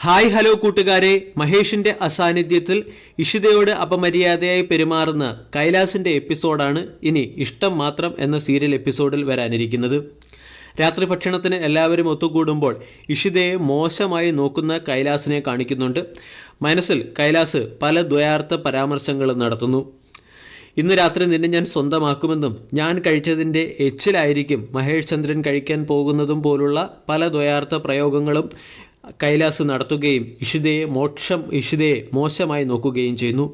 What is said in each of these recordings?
Hi hello കൂട്ടുകാരെ, മഹേഷിന്റെ അസാന്നിധ്യത്തിൽ ഇഷിതയോട് അപമര്യാദയായി പെരുമാറുന്ന കൈലാസിന്റെ എപ്പിസോഡാണ് ഇനി ഇഷ്ടം മാത്രം എന്ന സീരിയൽ എപ്പിസോഡിൽ വരാനിരിക്കുന്നത്. രാത്രി ഭക്ഷണത്തിന് എല്ലാവരും ഒത്തുകൂടുമ്പോൾ ഇഷിതയെ മോശമായി നോക്കുന്ന കൈലാസിനെ കാണിക്കുന്നുണ്ട്. മനസ്സിൽ കൈലാസ് പല ദ്വയാർത്ഥ പരാമർശങ്ങളും നടത്തുന്നു. ഇന്ന് രാത്രി നിന്നെ ഞാൻ സ്വന്തമാക്കുമെന്നും ഞാൻ കഴിച്ചതിൻ്റെ എച്ചിലായിരിക്കും മഹേഷ് ചന്ദ്രൻ കഴിക്കാൻ പോകുന്നതും പോലുള്ള പല ദ്വയാർത്ഥ പ്രയോഗങ്ങളും കൈലാസ് നടത്തുകയും ഇഷിതയെ മോശമായി നോക്കുകയും ചെയ്യുന്നു.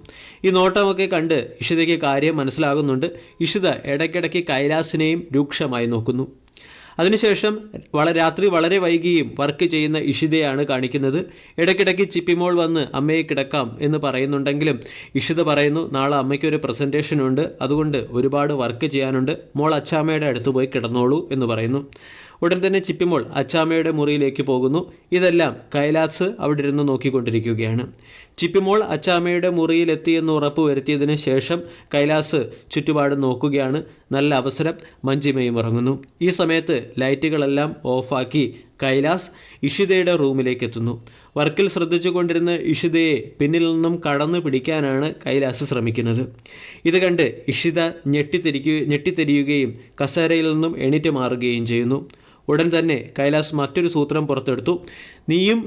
ഈ നോട്ടമൊക്കെ കണ്ട് ഇഷിതയ്ക്ക് കാര്യം മനസ്സിലാകുന്നുണ്ട്. ഇഷിത ഇടയ്ക്കിടയ്ക്ക് കൈലാസിനെയും രൂക്ഷമായി നോക്കുന്നു. അതിനുശേഷം രാത്രി വളരെ വൈകിയും വർക്ക് ചെയ്യുന്ന ഇഷിതയാണ് കാണിക്കുന്നത്. ഇടയ്ക്കിടയ്ക്ക് ചിപ്പിമോൾ വന്ന് അമ്മയെ കിടക്കാം എന്ന് പറയുന്നുണ്ടെങ്കിലും ഇഷിത പറയുന്നു, നാളെ അമ്മയ്ക്കൊരു പ്രസൻറ്റേഷൻ ഉണ്ട്, അതുകൊണ്ട് ഒരുപാട് വർക്ക് ചെയ്യാനുണ്ട്, മോൾ അച്ചാമ്മയുടെ അടുത്ത് പോയി കിടന്നോളൂ എന്ന് പറയുന്നു. ഉടൻ തന്നെ ചിപ്പിമോൾ അച്ചാമ്മയുടെ മുറിയിലേക്ക് പോകുന്നു. ഇതെല്ലാം കൈലാസ് അവിടെ ഇരുന്ന് നോക്കിക്കൊണ്ടിരിക്കുകയാണ്. ചിപ്പിമോൾ അച്ചാമ്മയുടെ മുറിയിലെത്തിയെന്ന് ഉറപ്പ് വരുത്തിയതിന് ശേഷം കൈലാസ് ചുറ്റുപാട് നോക്കുകയാണ്. നല്ല അവസരം, മഞ്ജിമയും ഇറങ്ങുന്നു. ഈ സമയത്ത് ലൈറ്റുകളെല്ലാം ഓഫാക്കി കൈലാസ് ഇഷിതയുടെ റൂമിലേക്ക് എത്തുന്നു. വർക്കിൽ ശ്രദ്ധിച്ചു കൊണ്ടിരുന്ന ഇഷിതയെ പിന്നിൽ നിന്നും കടന്നു പിടിക്കാനാണ് കൈലാസ് ശ്രമിക്കുന്നത്. ഇത് കണ്ട് ഇഷിത ഞെട്ടിത്തെരിയുകയും കസേരയിൽ നിന്നും എണീറ്റ് മാറുകയും ചെയ്യുന്നു. ഉടൻ തന്നെ കൈലാസ് മറ്റൊരു സൂത്രം പുറത്തെടുത്തു. നീയും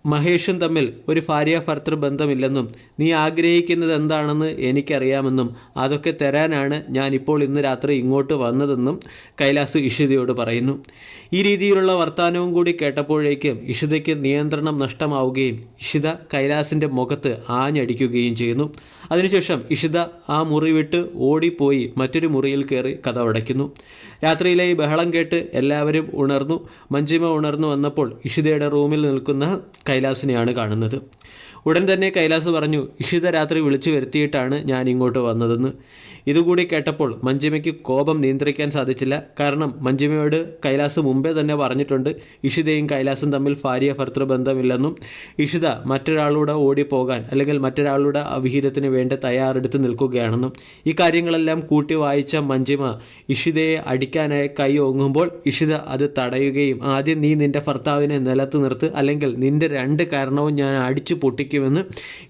മഹേഷും തമ്മിൽ ഒരു ഭാര്യ ഭർത്തൃ ബന്ധമില്ലെന്നും നീ ആഗ്രഹിക്കുന്നത് എന്താണെന്ന് എനിക്കറിയാമെന്നും അതൊക്കെ തരാനാണ് ഞാനിപ്പോൾ ഇന്ന് രാത്രി ഇങ്ങോട്ട് വന്നതെന്നും കൈലാസ് ഇഷിതയോട് പറയുന്നു. ഈ രീതിയിലുള്ള വർത്തമാനവും കൂടി കേട്ടപ്പോഴേക്കും ഇഷിതയ്ക്ക് നിയന്ത്രണം നഷ്ടമാവുകയും ഇഷിത കൈലാസിൻ്റെ മുഖത്ത് ആഞ്ഞടിക്കുകയും ചെയ്യുന്നു. അതിനുശേഷം ഇഷിത ആ മുറി വിട്ട് ഓടിപ്പോയി മറ്റൊരു മുറിയിൽ കയറി കതകടയ്ക്കുന്നു. രാത്രിയിലെ ഈ ബഹളം കേട്ട് എല്ലാവരും ഉണർന്നു. മഞ്ജിമ ഉണർന്നു വന്നപ്പോൾ ഇഷിതയുടെ റൂമിൽ നിൽക്കുന്ന കൈലാസിനെയാണ് കാണുന്നത്. ഉടൻ തന്നെ കൈലാസ് പറഞ്ഞു, ഇഷിത രാത്രി വിളിച്ചു വരുത്തിയിട്ടാണ് ഞാൻ ഇങ്ങോട്ട് വന്നതെന്ന്. ഇതുകൂടി കേട്ടപ്പോൾ മഞ്ജിമയ്ക്ക് കോപം നിയന്ത്രിക്കാൻ സാധിച്ചില്ല. കാരണം മഞ്ജിമയോട് കൈലാസ് മുമ്പേ തന്നെ പറഞ്ഞിട്ടുണ്ട് ഇഷിതയും കൈലാസും തമ്മിൽ ഭാര്യ ഭർത്തൃ ബന്ധമില്ലെന്നും ഇഷിത മറ്റൊരാളുടെ ഓടിപ്പോകാൻ അല്ലെങ്കിൽ മറ്റൊരാളുടെ അവിഹിതത്തിന് വേണ്ടി തയ്യാറെടുത്ത് നിൽക്കുകയാണെന്നും. ഈ കാര്യങ്ങളെല്ലാം കൂട്ടി വായിച്ച മഞ്ജിമ ഇഷിതയെ അടിക്കാനായി കൈ ഓങ്ങുമ്പോൾ ഇഷിത അത് തടയുകയും ആദ്യം നീ നിൻ്റെ ഭർത്താവിനെ നിലത്ത് നിർത്ത്, അല്ലെങ്കിൽ നിൻ്റെ രണ്ട് കാരണവും ഞാൻ അടിച്ചു പൊട്ടിക്കുമെന്ന്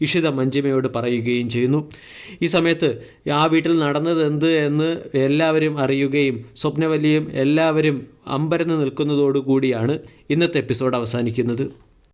ഇഷിത മഞ്ജിമയോട് പറയുകയും ചെയ്യുന്നു. ഈ സമയത്ത് ആ വീട്ടിൽ നടന്നത് എന്ത് എന്ന് എല്ലാവരും അറിയുകയും സ്വപ്നവല്ലിയും എല്ലാവരും അമ്പരന്ന് നിൽക്കുന്നതോടുകൂടിയാണ് ഇന്നത്തെ എപ്പിസോഡ് അവസാനിക്കുന്നത്.